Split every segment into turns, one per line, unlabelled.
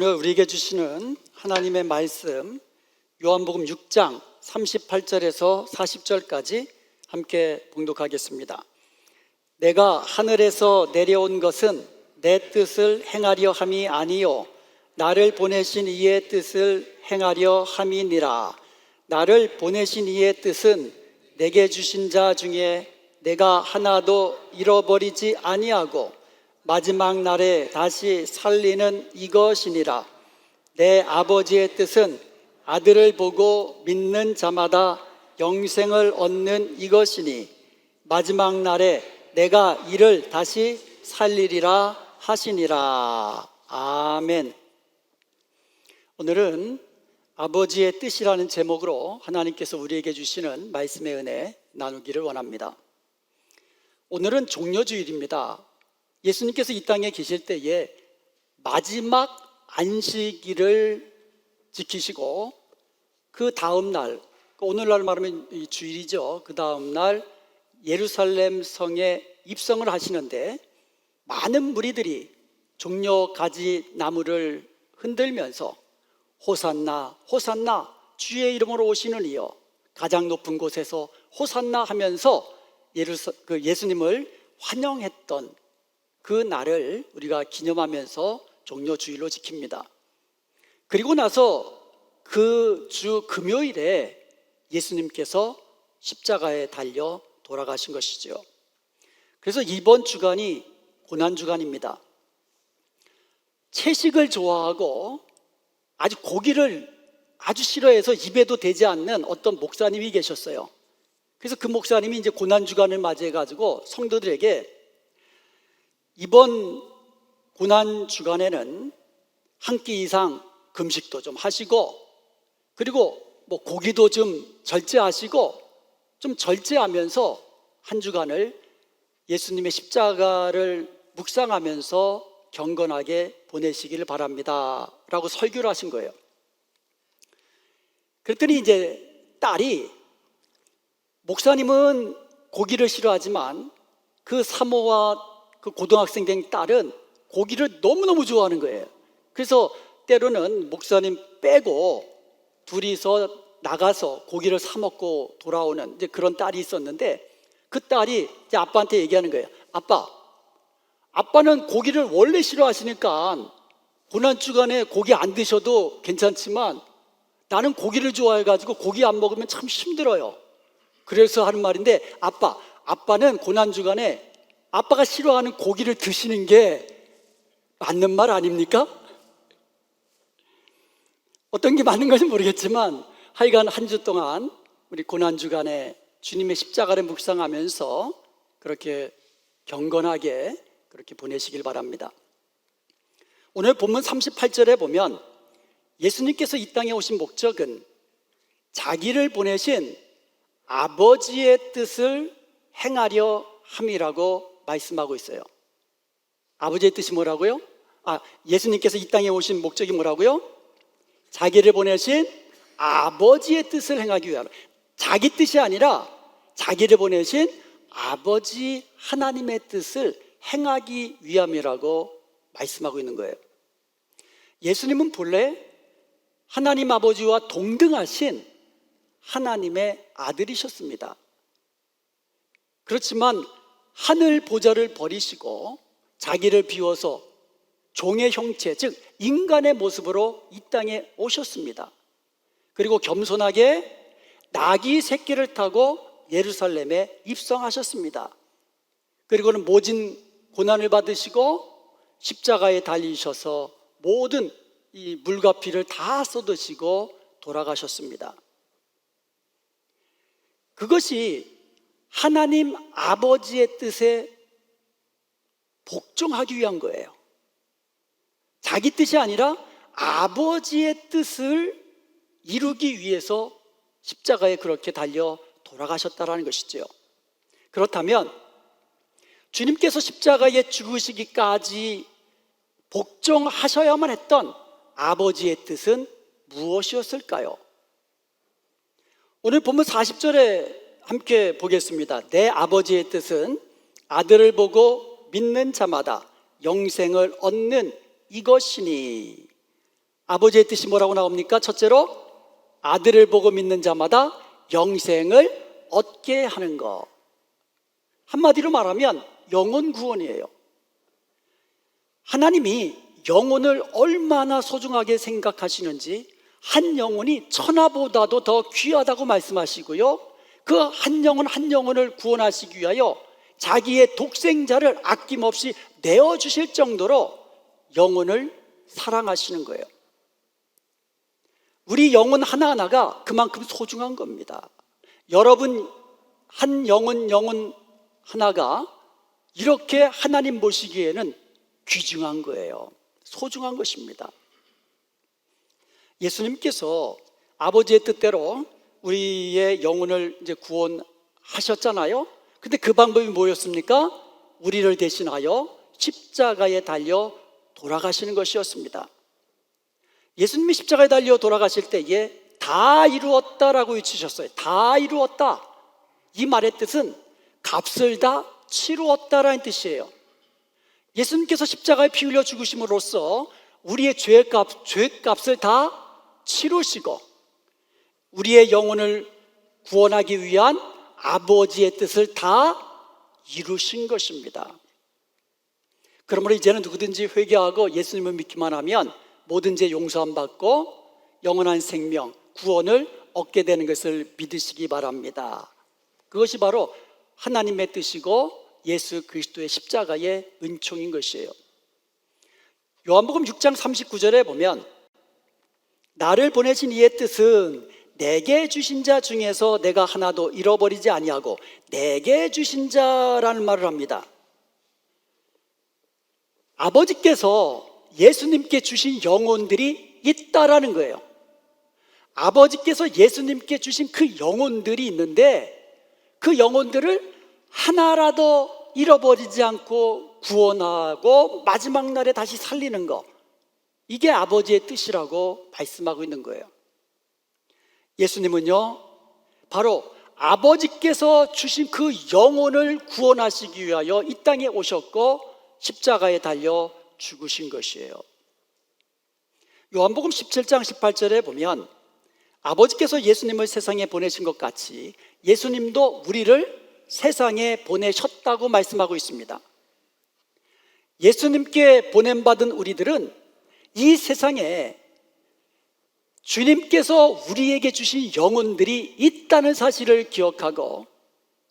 오늘 우리에게 주시는 하나님의 말씀 요한복음 6장 38절에서 40절까지 함께 봉독하겠습니다. 내가 하늘에서 내려온 것은 내 뜻을 행하려 함이 아니요 나를 보내신 이의 뜻을 행하려 함이니라. 나를 보내신 이의 뜻은 내게 주신 자 중에 내가 하나도 잃어버리지 아니하고 마지막 날에 다시 살리는 이것이니라. 내 아버지의 뜻은 아들을 보고 믿는 자마다 영생을 얻는 이것이니 마지막 날에 내가 이를 다시 살리리라 하시니라. 아멘. 오늘은 아버지의 뜻이라는 제목으로 하나님께서 우리에게 주시는 말씀의 은혜 나누기를 원합니다. 오늘은 종려주일입니다. 예수님께서 이 땅에 계실 때에 마지막 안식일을 지키시고 그 다음 날, 오늘날 말하면 이 주일이죠. 그 다음 날 예루살렘 성에 입성을 하시는데 많은 무리들이 종려가지 나무를 흔들면서 호산나 호산나 주의 이름으로 오시는 이여 가장 높은 곳에서 호산나 하면서 예수님을 환영했던 그 날을 우리가 기념하면서 종려주일로 지킵니다. 그리고 나서 그 주 금요일에 예수님께서 십자가에 달려 돌아가신 것이죠. 그래서 이번 주간이 고난주간입니다. 채식을 좋아하고 아주 고기를 아주 싫어해서 입에도 대지 않는 어떤 목사님이 계셨어요. 그래서 그 목사님이 이제 고난주간을 맞이해가지고 성도들에게 이번 고난주간에는 한 끼 이상 금식도 좀 하시고 그리고 뭐 고기도 좀 절제하시고 좀 절제하면서 한 주간을 예수님의 십자가를 묵상하면서 경건하게 보내시기를 바랍니다 라고 설교를 하신 거예요. 그랬더니 이제 딸이 목사님은 고기를 싫어하지만 그 사모와 그 고등학생 된 딸은 고기를 너무너무 좋아하는 거예요. 그래서 때로는 목사님 빼고 둘이서 나가서 고기를 사 먹고 돌아오는 이제 그런 딸이 있었는데 그 딸이 이제 아빠한테 얘기하는 거예요. 아빠는 고기를 원래 싫어하시니까 고난주간에 고기 안 드셔도 괜찮지만 나는 고기를 좋아해가지고 고기 안 먹으면 참 힘들어요. 그래서 하는 말인데 아빠는 고난주간에 아빠가 싫어하는 고기를 드시는 게 맞는 말 아닙니까? 어떤 게 맞는 건지 모르겠지만 하여간 한 주 동안 우리 고난주간에 주님의 십자가를 묵상하면서 그렇게 경건하게 그렇게 보내시길 바랍니다. 오늘 본문 38절에 보면 예수님께서 이 땅에 오신 목적은 자기를 보내신 아버지의 뜻을 행하려 함이라고 말씀하고 있어요. 아버지의 뜻이 뭐라고요? 예수님께서 이 땅에 오신 목적이 뭐라고요? 자기를 보내신 아버지의 뜻을 행하기 위하여. 자기 뜻이 아니라 자기를 보내신 아버지 하나님의 뜻을 행하기 위함이라고 말씀하고 있는 거예요. 예수님은 본래 하나님 아버지와 동등하신 하나님의 아들이셨습니다. 그렇지만 하늘 보좌를 버리시고 자기를 비워서 종의 형체, 즉 인간의 모습으로 이 땅에 오셨습니다. 그리고 겸손하게 나귀 새끼를 타고 예루살렘에 입성하셨습니다. 그리고는 모진 고난을 받으시고 십자가에 달리셔서 모든 이 물과 피를 다 쏟으시고 돌아가셨습니다. 그것이 하나님 아버지의 뜻에 복종하기 위한 거예요. 자기 뜻이 아니라 아버지의 뜻을 이루기 위해서 십자가에 그렇게 달려 돌아가셨다는 것이죠. 그렇다면 주님께서 십자가에 죽으시기까지 복종하셔야만 했던 아버지의 뜻은 무엇이었을까요? 오늘 본문 40절에 함께 보겠습니다. 내 아버지의 뜻은 아들을 보고 믿는 자마다 영생을 얻는 이것이니. 아버지의 뜻이 뭐라고 나옵니까? 첫째로 아들을 보고 믿는 자마다 영생을 얻게 하는 것. 한마디로 말하면 영혼 구원이에요. 하나님이 영혼을 얼마나 소중하게 생각하시는지 한 영혼이 천하보다도 더 귀하다고 말씀하시고요, 그 한 영혼 한 영혼을 구원하시기 위하여 자기의 독생자를 아낌없이 내어주실 정도로 영혼을 사랑하시는 거예요. 우리 영혼 하나하나가 그만큼 소중한 겁니다. 여러분 한 영혼 하나가 이렇게 하나님 보시기에는 귀중한 거예요. 소중한 것입니다. 예수님께서 아버지의 뜻대로 우리의 영혼을 이제 구원하셨잖아요. 근데 그 방법이 뭐였습니까? 우리를 대신하여 십자가에 달려 돌아가시는 것이었습니다. 예수님이 십자가에 달려 돌아가실 때에 다 이루었다라고 외치셨어요. 다 이루었다. 이 말의 뜻은 값을 다 치루었다라는 뜻이에요. 예수님께서 십자가에 피 흘려 죽으심으로써 우리의 죄값을 다 치루시고 우리의 영혼을 구원하기 위한 아버지의 뜻을 다 이루신 것입니다. 그러므로 이제는 누구든지 회개하고 예수님을 믿기만 하면 모든 죄 용서함 받고 영원한 생명, 구원을 얻게 되는 것을 믿으시기 바랍니다. 그것이 바로 하나님의 뜻이고 예수 그리스도의 십자가의 은총인 것이에요. 요한복음 6장 39절에 보면 나를 보내신 이의 뜻은 내게 주신 자 중에서 내가 하나도 잃어버리지 아니하고 내게 주신 자라는 말을 합니다. 아버지께서 예수님께 주신 영혼들이 있다라는 거예요. 아버지께서 예수님께 주신 그 영혼들이 있는데 그 영혼들을 하나라도 잃어버리지 않고 구원하고 마지막 날에 다시 살리는 것, 이게 아버지의 뜻이라고 말씀하고 있는 거예요. 예수님은요, 바로 아버지께서 주신 그 영혼을 구원하시기 위하여 이 땅에 오셨고 십자가에 달려 죽으신 것이에요. 요한복음 17장 18절에 보면 아버지께서 예수님을 세상에 보내신 것 같이 예수님도 우리를 세상에 보내셨다고 말씀하고 있습니다. 예수님께 보냄받은 우리들은 이 세상에 주님께서 우리에게 주신 영혼들이 있다는 사실을 기억하고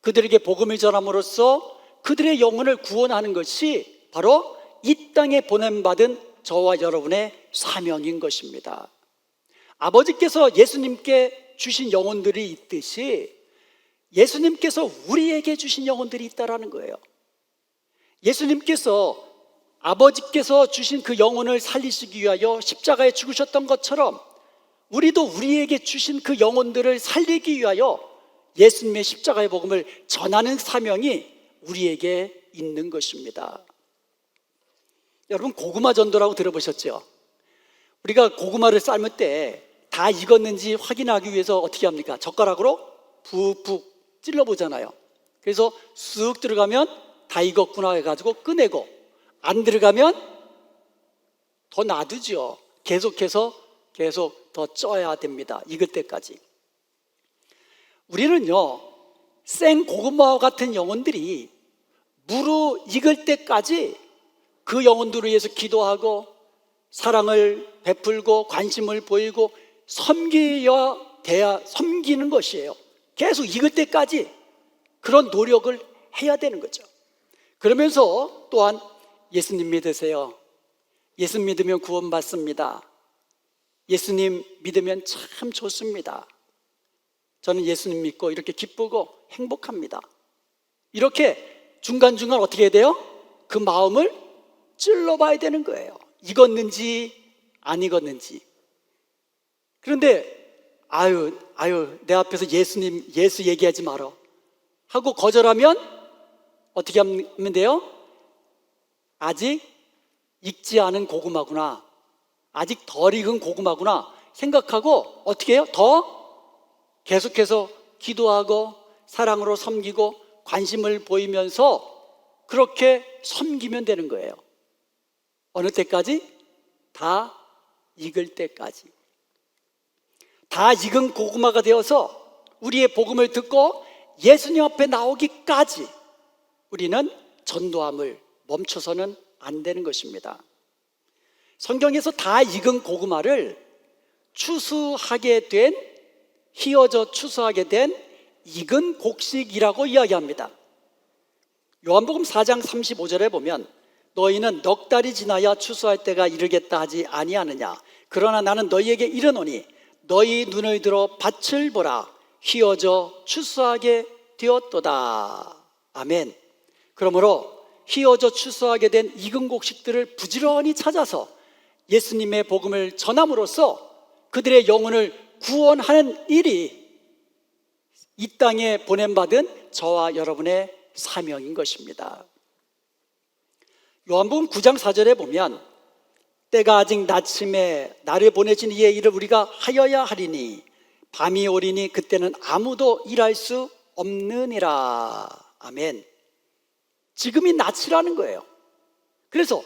그들에게 복음을 전함으로써 그들의 영혼을 구원하는 것이 바로 이 땅에 보냄받은 저와 여러분의 사명인 것입니다. 아버지께서 예수님께 주신 영혼들이 있듯이 예수님께서 우리에게 주신 영혼들이 있다라는 거예요. 예수님께서 아버지께서 주신 그 영혼을 살리시기 위하여 십자가에 죽으셨던 것처럼 우리도 우리에게 주신 그 영혼들을 살리기 위하여 예수님의 십자가의 복음을 전하는 사명이 우리에게 있는 것입니다. 여러분 고구마 전도라고 들어보셨죠? 우리가 고구마를 삶을 때 다 익었는지 확인하기 위해서 어떻게 합니까? 젓가락으로 푹푹 찔러보잖아요. 그래서 쑥 들어가면 다 익었구나 해가지고 꺼내고 안 들어가면 더 놔두죠. 계속해서 계속 더 쪄야 됩니다. 익을 때까지. 우리는요, 생 고구마와 같은 영혼들이 무르 익을 때까지 그 영혼들을 위해서 기도하고 사랑을 베풀고 관심을 보이고 섬기는 것이에요. 계속 익을 때까지 그런 노력을 해야 되는 거죠. 그러면서 또한 예수님 믿으세요. 예수님 믿으면 구원받습니다. 예수님 믿으면 참 좋습니다. 저는 예수님 믿고 이렇게 기쁘고 행복합니다. 이렇게 중간중간 어떻게 해야 돼요? 그 마음을 찔러봐야 되는 거예요. 익었는지 안 익었는지. 그런데 내 앞에서 예수 얘기하지 마라 하고 거절하면 어떻게 하면 돼요? 아직 익지 않은 고구마구나, 아직 덜 익은 고구마구나 생각하고 어떻게 해요? 더 계속해서 기도하고 사랑으로 섬기고 관심을 보이면서 그렇게 섬기면 되는 거예요. 어느 때까지? 다 익을 때까지, 다 익은 고구마가 되어서 우리의 복음을 듣고 예수님 앞에 나오기까지 우리는 전도함을 멈춰서는 안 되는 것입니다. 성경에서 다 익은 고구마를 추수하게 된, 휘어져 추수하게 된 익은 곡식이라고 이야기합니다. 요한복음 4장 35절에 보면 너희는 넉 달이 지나야 추수할 때가 이르겠다 하지 아니하느냐. 그러나 나는 너희에게 이르노니 너희 눈을 들어 밭을 보라. 휘어져 추수하게 되었도다. 아멘. 그러므로 휘어져 추수하게 된 익은 곡식들을 부지런히 찾아서 예수님의 복음을 전함으로써 그들의 영혼을 구원하는 일이 이 땅에 보냄받은 저와 여러분의 사명인 것입니다. 요한복음 9장 4절에 보면 때가 아직 낮음에 나를 보내신 이의 일을 우리가 하여야 하리니 밤이 오리니 그때는 아무도 일할 수 없느니라. 아멘. 지금이 낯이라는 거예요. 그래서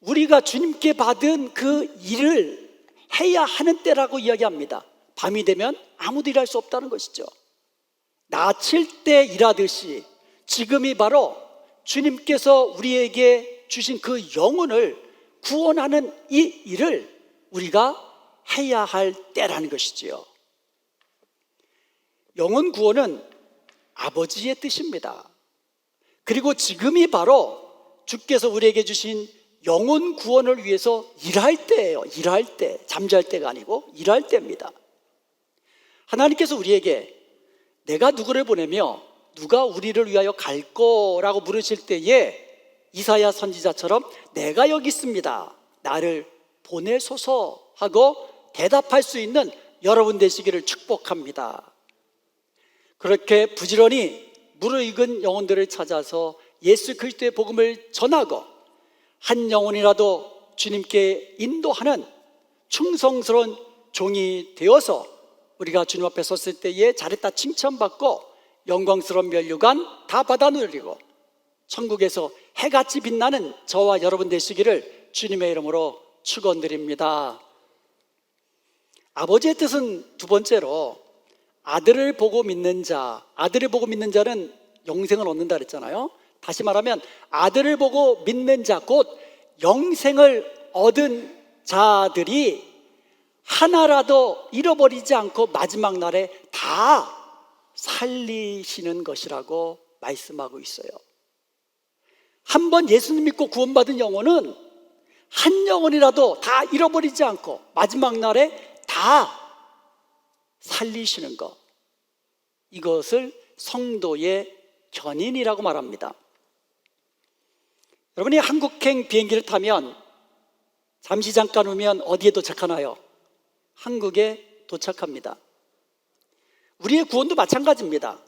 우리가 주님께 받은 그 일을 해야 하는 때라고 이야기합니다. 밤이 되면 아무도 일할 수 없다는 것이죠. 낯일 때 일하듯이 지금이 바로 주님께서 우리에게 주신 그 영혼을 구원하는 이 일을 우리가 해야 할 때라는 것이지요. 영혼 구원은 아버지의 뜻입니다. 그리고 지금이 바로 주께서 우리에게 주신 영혼 구원을 위해서 일할 때예요. 일할 때, 잠잘 때가 아니고 일할 때입니다. 하나님께서 우리에게 내가 누구를 보내며 누가 우리를 위하여 갈 거라고 물으실 때에 이사야 선지자처럼 내가 여기 있습니다, 나를 보내소서 하고 대답할 수 있는 여러분 되시기를 축복합니다. 그렇게 부지런히 무르익은 영혼들을 찾아서 예수 그리스도의 복음을 전하고 한 영혼이라도 주님께 인도하는 충성스러운 종이 되어서 우리가 주님 앞에 섰을 때에 잘했다 칭찬받고 영광스러운 면류관 다 받아 누리고 천국에서 해같이 빛나는 저와 여러분 되시기를 주님의 이름으로 축원드립니다. 아버지의 뜻은 두 번째로 아들을 보고 믿는 자, 아들을 보고 믿는 자는 영생을 얻는다 그랬잖아요. 다시 말하면 아들을 보고 믿는 자, 곧 영생을 얻은 자들이 하나라도 잃어버리지 않고 마지막 날에 다 살리시는 것이라고 말씀하고 있어요. 한번 예수님 믿고 구원받은 영혼은 한 영혼이라도 다 잃어버리지 않고 마지막 날에 다 살리시는 것, 이것을 성도의 견인이라고 말합니다. 여러분이 한국행 비행기를 타면 잠시 잠깐 후면 어디에 도착하나요? 한국에 도착합니다. 우리의 구원도 마찬가지입니다.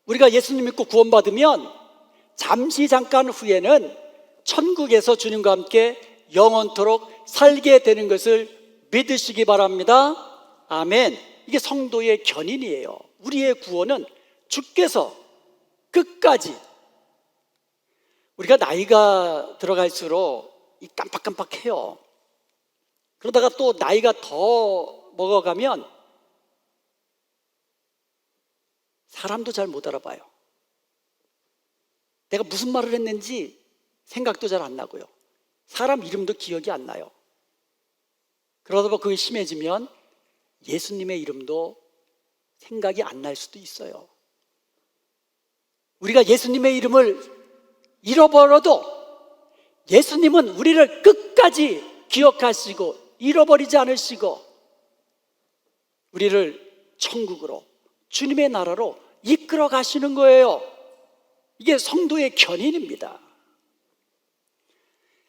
우리가 예수님 믿고 구원받으면 잠시 잠깐 후에는 천국에서 주님과 함께 영원토록 살게 되는 것을 믿으시기 바랍니다. 아멘. 이게 성도의 견인이에요. 우리의 구원은 주께서 끝까지, 우리가 나이가 들어갈수록 이 깜빡깜빡해요. 그러다가 또 나이가 더 먹어가면 사람도 잘 못 알아봐요. 내가 무슨 말을 했는지 생각도 잘 안 나고요. 사람 이름도 기억이 안 나요. 그러다 보면 그게 심해지면 예수님의 이름도 생각이 안 날 수도 있어요. 우리가 예수님의 이름을 잃어버려도 예수님은 우리를 끝까지 기억하시고 잃어버리지 않으시고 우리를 천국으로, 주님의 나라로 이끌어 가시는 거예요. 이게 성도의 견인입니다.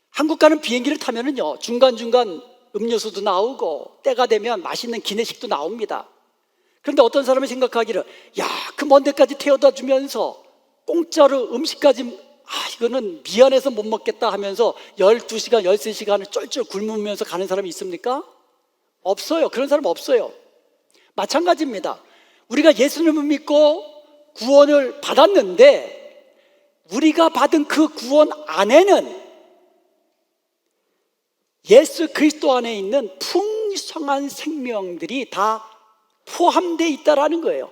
한국 가는 비행기를 타면은요, 중간중간 음료수도 나오고 때가 되면 맛있는 기내식도 나옵니다. 그런데 어떤 사람이 생각하기를, 야, 그 먼 데까지 태워다 주면서 공짜로 음식까지, 이거는 미안해서 못 먹겠다 하면서 12시간, 13시간을 쫄쫄 굶으면서 가는 사람이 있습니까? 없어요. 그런 사람 없어요. 마찬가지입니다. 우리가 예수님을 믿고 구원을 받았는데 우리가 받은 그 구원 안에는 예수 그리스도 안에 있는 풍성한 생명들이 다 포함되어 있다라는 거예요.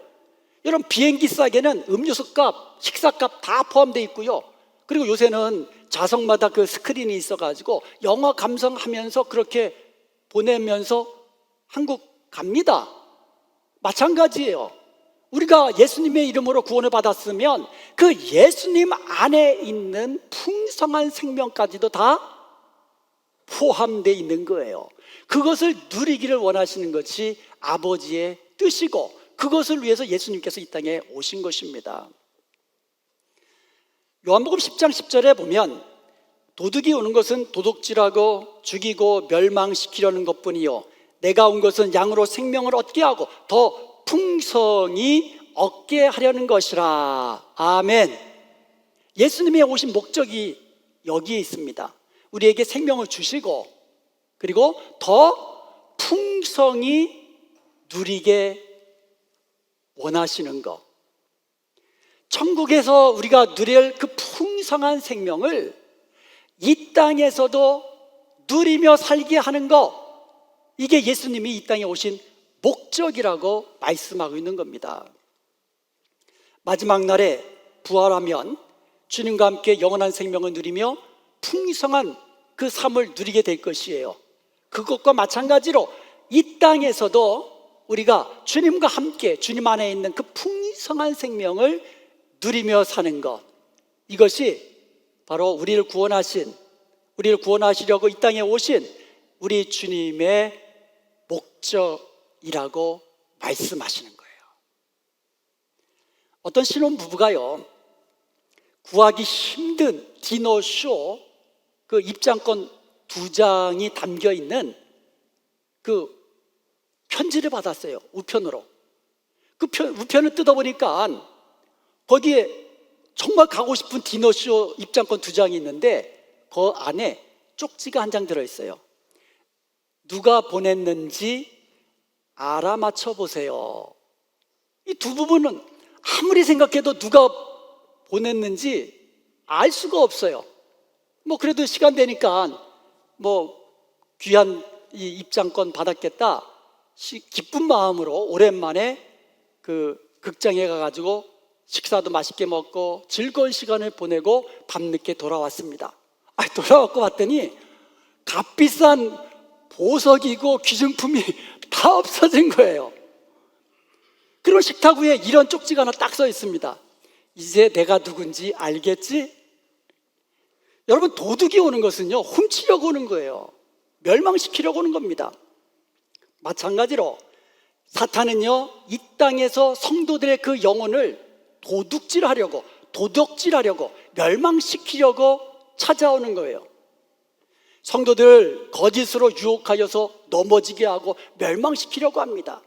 여러분, 비행기 싸게는 음료수값, 식사값 다 포함되어 있고요. 그리고 요새는 좌석마다 그 스크린이 있어가지고 영화 감상하면서 그렇게 보내면서 한국 갑니다. 마찬가지예요. 우리가 예수님의 이름으로 구원을 받았으면 그 예수님 안에 있는 풍성한 생명까지도 다 포함되어 있는 거예요. 그것을 누리기를 원하시는 것이 아버지의 뜻이고, 그것을 위해서 예수님께서 이 땅에 오신 것입니다. 요한복음 10장 10절에 보면 도둑이 오는 것은 도둑질하고 죽이고 멸망시키려는 것뿐이요 내가 온 것은 양으로 생명을 얻게 하고 더 풍성히 얻게 하려는 것이라. 아멘. 예수님이 오신 목적이 여기에 있습니다. 우리에게 생명을 주시고, 그리고 더 풍성히 누리게 원하시는 것. 천국에서 우리가 누릴 그 풍성한 생명을 이 땅에서도 누리며 살게 하는 것, 이게 예수님이 이 땅에 오신 목적이라고 말씀하고 있는 겁니다. 마지막 날에 부활하면 주님과 함께 영원한 생명을 누리며 풍성한 그 삶을 누리게 될 것이에요. 그것과 마찬가지로 이 땅에서도 우리가 주님과 함께 주님 안에 있는 그 풍성한 생명을 누리며 사는 것, 이것이 바로 우리를 구원하시려고 이 땅에 오신 우리 주님의 목적이라고 말씀하시는 거예요. 어떤 신혼부부가요, 구하기 힘든 디너쇼 그 입장권 2장이 담겨 있는 그 편지를 받았어요. 우편으로. 그 우편을 뜯어보니까 거기에 정말 가고 싶은 디너쇼 입장권 2장이 있는데 그 안에 쪽지가 한 장 들어있어요. 누가 보냈는지 알아맞혀 보세요. 이 두 부분은 아무리 생각해도 누가 보냈는지 알 수가 없어요. 그래도 시간 되니까 귀한 이 입장권 받았겠다, 기쁜 마음으로 오랜만에 그 극장에 가가지고 식사도 맛있게 먹고 즐거운 시간을 보내고 밤늦게 돌아왔습니다. 돌아왔고 봤더니 값비싼 보석이고 귀중품이 다 없어진 거예요. 그리고 식탁 위에 이런 쪽지가 하나 딱 써 있습니다. 이제 내가 누군지 알겠지? 여러분, 도둑이 오는 것은요, 훔치려고 오는 거예요. 멸망시키려고 오는 겁니다. 마찬가지로 사탄은요, 이 땅에서 성도들의 그 영혼을 도둑질하려고 멸망시키려고 찾아오는 거예요. 성도들 거짓으로 유혹하여서 넘어지게 하고 멸망시키려고 합니다.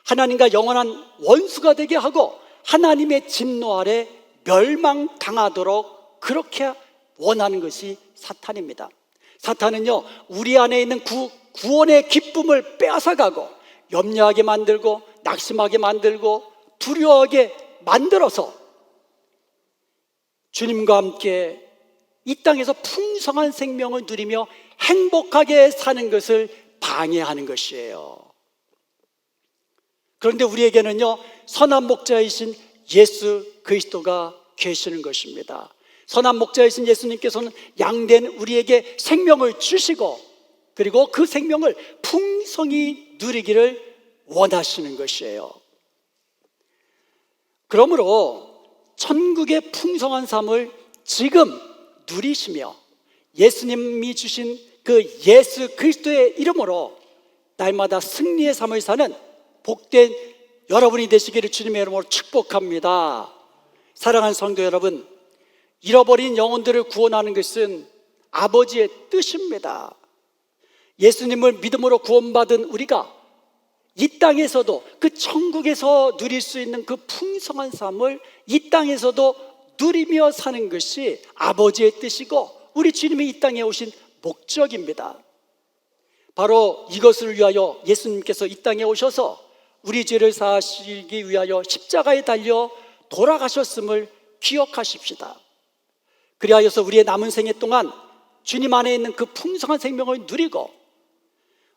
하나님과 영원한 원수가 되게 하고 하나님의 진노 아래 멸망당하도록 그렇게 원하는 것이 사탄입니다. 사탄은요, 우리 안에 있는 구원의 기쁨을 빼앗아가고 염려하게 만들고 낙심하게 만들고 두려워하게 만들어서 주님과 함께 이 땅에서 풍성한 생명을 누리며 행복하게 사는 것을 방해하는 것이에요. 그런데 우리에게는요, 선한 목자이신 예수 그리스도가 계시는 것입니다. 선한 목자이신 예수님께서는 양된 우리에게 생명을 주시고, 그리고 그 생명을 풍성히 누리기를 원하시는 것이에요. 그러므로 천국의 풍성한 삶을 지금 누리시며 예수님이 주신 그 예수 그리스도의 이름으로 날마다 승리의 삶을 사는 복된 여러분이 되시기를 주님의 이름으로 축복합니다. 사랑하는 성도 여러분, 잃어버린 영혼들을 구원하는 것은 아버지의 뜻입니다. 예수님을 믿음으로 구원받은 우리가 이 땅에서도 그 천국에서 누릴 수 있는 그 풍성한 삶을 이 땅에서도 누리며 사는 것이 아버지의 뜻이고 우리 주님이 이 땅에 오신 목적입니다. 바로 이것을 위하여 예수님께서 이 땅에 오셔서 우리 죄를 사하시기 위하여 십자가에 달려 돌아가셨음을 기억하십시다. 그리하여서 우리의 남은 생애 동안 주님 안에 있는 그 풍성한 생명을 누리고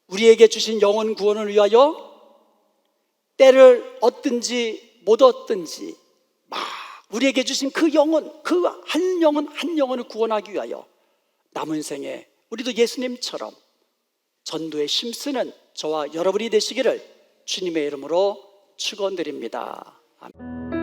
우리에게 주신 영혼 구원을 위하여 때를 얻든지 못 얻든지 막 우리에게 주신 그 영혼, 그 한 영혼 한 영혼을 구원하기 위하여 남은 생에 우리도 예수님처럼 전도에 힘쓰는 저와 여러분이 되시기를 주님의 이름으로 축원드립니다. 아멘.